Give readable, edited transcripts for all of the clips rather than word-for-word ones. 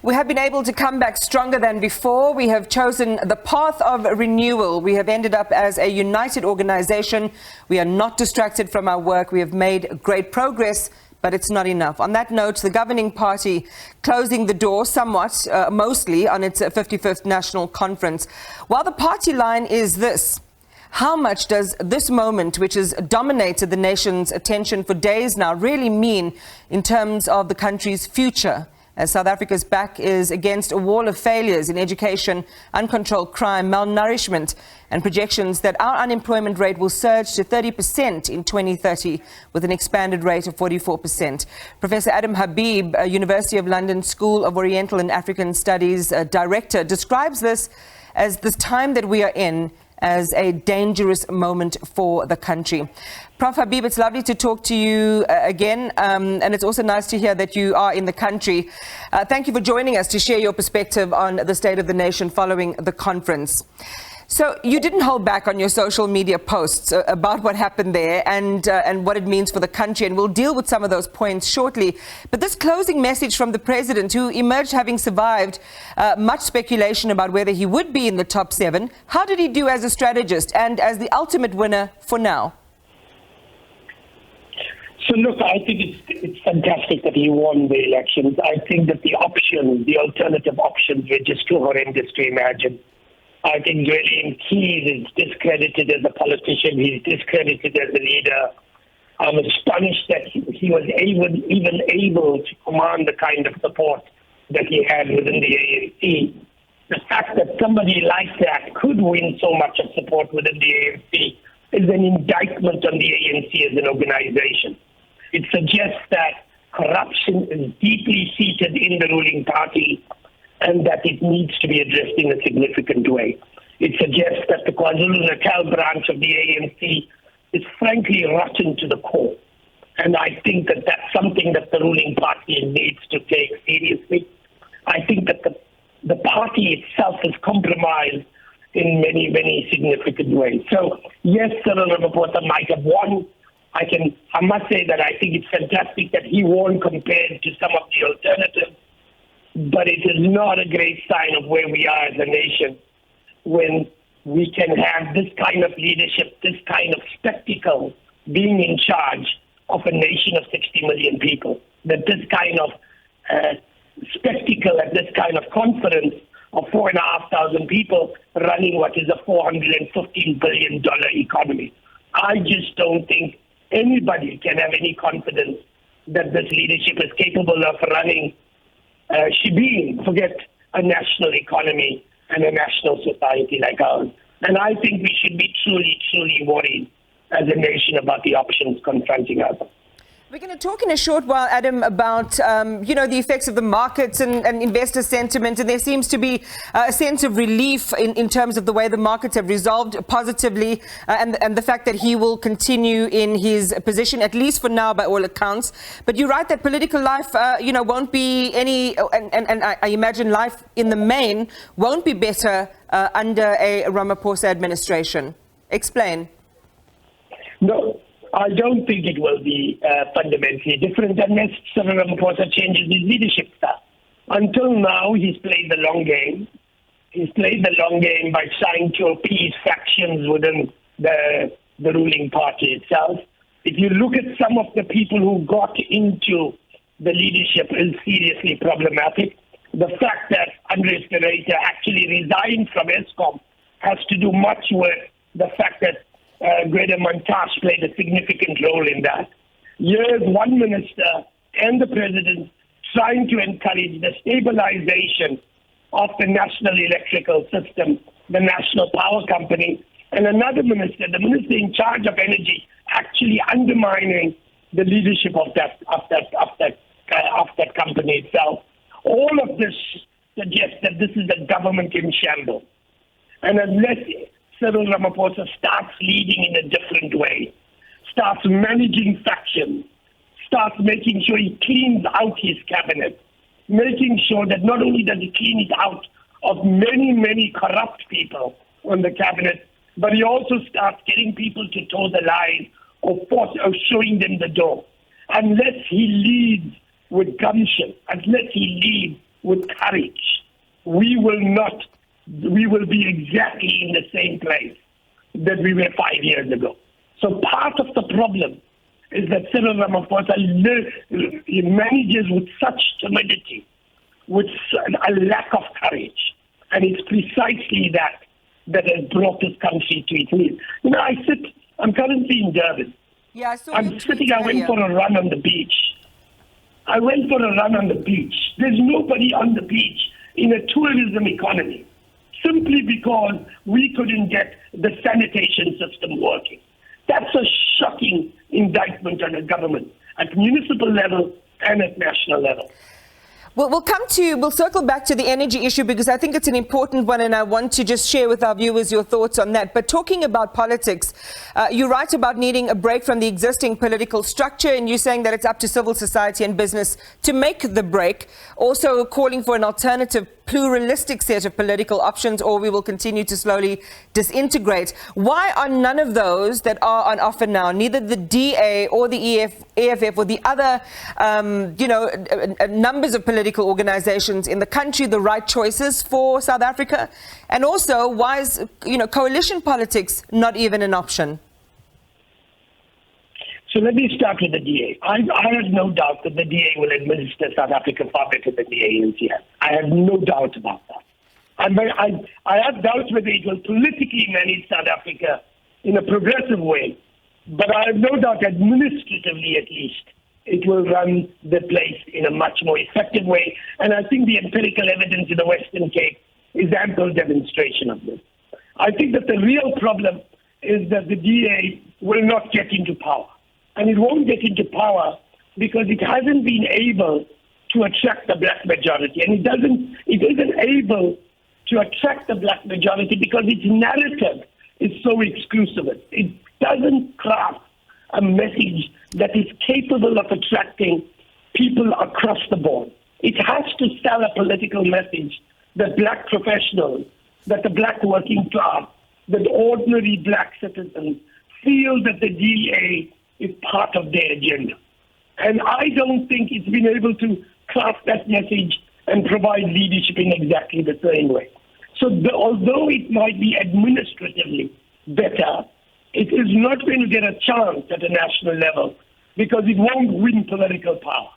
We have been able to come back stronger than before. We have chosen the path of renewal. We have ended up as a united organization. We are not distracted from our work. We have made great progress, but it's not enough. On that note, the governing party closing the door somewhat, mostly on its 55th National Conference. While the party line is this: how much does this moment, which has dominated the nation's attention for days now, really mean in terms of the country's future? As South Africa's back is against a wall of failures in education, uncontrolled crime, malnourishment, and projections that our unemployment rate will surge to 30% in 2030, with an expanded rate of 44%. Professor Adam Habib, University of London School of Oriental and African Studies Director, describes this as the time that we are in as a dangerous moment for the country. Prof. Habib, it's lovely to talk to you again, and it's also nice to hear that you are in the country. Thank you for joining us to share your perspective on the state of the nation following the conference. So you didn't hold back on your social media posts about what happened there and what it means for the country, and we'll deal with some of those points shortly. But this closing message from the president, who emerged having survived much speculation about whether he would be in the top 7, how did he do as a strategist and as the ultimate winner for now? So look, I think it's fantastic that he won the elections. I think that the alternative options were just too horrendous to imagine. I think Dwayne Keys is discredited as a politician. He's discredited as a leader. I'm astonished that he was even able to command the kind of support that he had within the ANC. The fact that somebody like that could win so much of support within the ANC is an indictment on the ANC as an organization. It suggests that corruption is deeply seated in the ruling party and that it needs to be addressed in a significant way. It suggests that the KwaZulu-Natal branch of the ANC is frankly rotten to the core. And I think that that's something that the ruling party needs to take seriously. I think that the party itself is compromised in many, many significant ways. So, yes, Cyril Ramaphosa might have won. I must say that I think it's fantastic that he won compared to some of the alternatives. But it is not a great sign of where we are as a nation when we can have this kind of leadership, this kind of spectacle being in charge of a nation of 60 million people. That this kind of spectacle at this kind of conference of 4,500 people running what is a $415 billion economy. I just don't think anybody can have any confidence that this leadership is capable of running forget a national economy and a national society like ours. And I think we should be truly, truly worried as a nation about the options confronting us. We're going to talk in a short while, Adam, about, the effects of the markets and investor sentiment. And there seems to be a sense of relief in terms of the way the markets have resolved positively and the fact that he will continue in his position, at least for now, by all accounts. But you're right that political life, won't be any, and I imagine life in the main won't be better under a Ramaphosa administration. Explain. No. I don't think it will be fundamentally different unless Cyril Ramaphosa changes his leadership style. Until now, he's played the long game. He's played the long game by trying to appease factions within the ruling party itself. If you look at some of the people who got into the leadership is seriously problematic. The fact that Andres Pereira actually resigned from ESCOM has to do much with the fact that Greta Montash played a significant role in that. Here's one minister and the president trying to encourage the stabilization of the national electrical system, the national power company, and another minister, the minister in charge of energy, actually undermining the leadership of that company itself. All of this suggests that this is a government in shambles. And unless Cyril Ramaphosa starts leading in a different way, starts managing factions, starts making sure he cleans out his cabinet, making sure that not only does he clean it out of many, many corrupt people on the cabinet, but he also starts getting people to toe the line or showing them the door. Unless he leads with gumption, unless he leads with courage, we will be exactly in the same place that we were 5 years ago. So part of the problem is that Cyril Ramaphosa manages with such timidity, with a lack of courage. And it's precisely that has brought this country to its knees. You know, I'm currently in Durban. Yeah, I went for a run on the beach. There's nobody on the beach in a tourism economy, simply because we couldn't get the sanitation system working. That's a shocking indictment on a government at municipal level and at national level. We'll circle back to the energy issue because I think it's an important one, and I want to just share with our viewers your thoughts on that. But talking about politics, you write about needing a break from the existing political structure, and you're saying that it's up to civil society and business to make the break. Also calling for an alternative, pluralistic set of political options, or we will continue to slowly disintegrate. Why are none of those that are on offer now, neither the DA or the EFF or the other, numbers of political organizations in the country, the right choices for South Africa? And also, why is, coalition politics not even an option? So let me start with the DA. I have no doubt that the DA will administer South Africa far better than the ANC has. I have no doubt about that. I have doubts whether it will politically manage South Africa in a progressive way, but I have no doubt administratively at least it will run the place in a much more effective way. And I think the empirical evidence in the Western Cape is ample demonstration of this. I think that the real problem is that the DA will not get into power. And it won't get into power because it hasn't been able to attract the black majority. And it isn't able to attract the black majority because its narrative is so exclusive. It doesn't craft a message that is capable of attracting people across the board. It has to sell a political message that black professionals, that the black working class, that ordinary black citizens feel that the DA is part of their agenda. And I don't think it's been able to craft that message and provide leadership in exactly the same way. So although it might be administratively better, it is not going to get a chance at a national level because it won't win political power.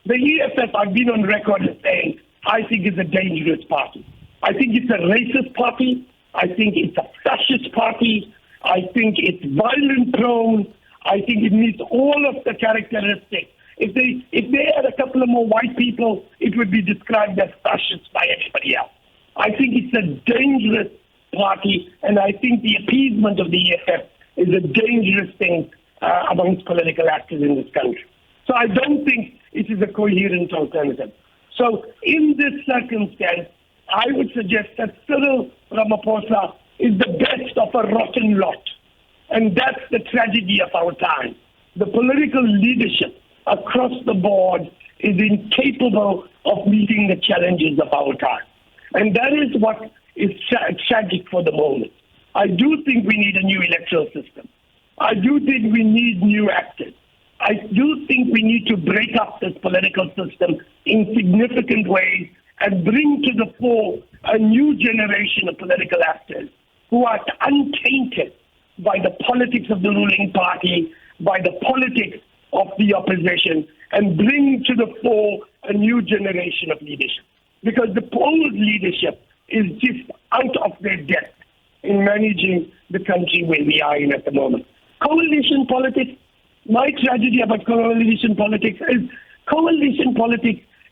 The EFF, I've been on record as saying, I think it's a dangerous party. I think it's a racist party. I think it's a fascist party. I think it's violent prone. I think it meets all of the characteristics. If they had a couple of more white people, it would be described as fascist by everybody else. I think it's a dangerous party, and I think the appeasement of the EFF is a dangerous thing amongst political actors in this country. So I don't think it is a coherent alternative. So in this circumstance, I would suggest that Cyril Ramaphosa is the best of a rotten lot. And that's the tragedy of our time. The political leadership across the board is incapable of meeting the challenges of our time. And that is what is tragic for the moment. I do think we need a new electoral system. I do think we need new actors. I do think we need to break up this political system in significant ways and bring to the fore a new generation of political actors who are untainted by the politics of the ruling party, by the politics of the opposition, and bring to the fore a new generation of leadership. Because the old leadership is just out of their depth in managing the country where we are in at the moment. Coalition politics, my tragedy about coalition politics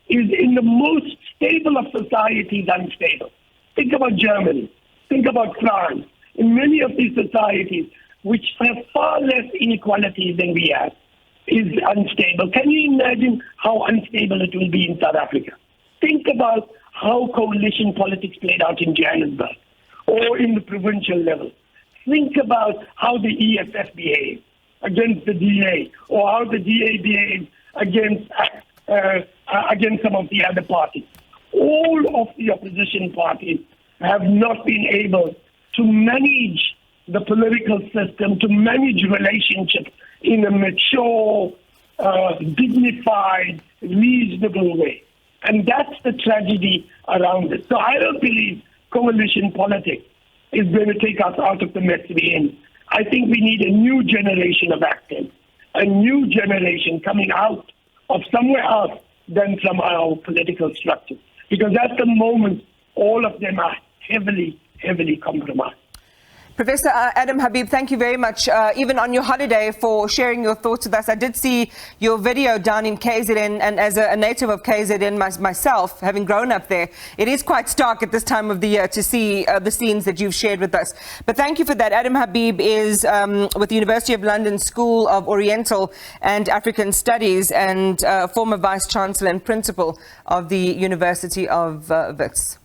is in the most stable of societies unstable. Think about Germany. Think about France. In many of these societies, which have far less inequality than we have, is unstable. Can you imagine how unstable it will be in South Africa? Think about how coalition politics played out in Johannesburg or in the provincial level. Think about how the EFF behaved against the DA, or how the DA behaved against some of the other parties. All of the opposition parties have not been able to manage the political system, to manage relationships in a mature, dignified, reasonable way. And that's the tragedy around it. So I don't believe coalition politics is going to take us out of the mess we're in. I think we need a new generation of actors, a new generation coming out of somewhere else than from our political structure. Because at the moment, all of them are heavily, heavily compromised. Professor Adam Habib, thank you very much, even on your holiday, for sharing your thoughts with us. I did see your video down in KZN, and as a native of KZN myself, having grown up there, it is quite stark at this time of the year to see the scenes that you've shared with us. But thank you for that. Adam Habib is with the University of London School of Oriental and African Studies, and former Vice-Chancellor and Principal of the University of Wits.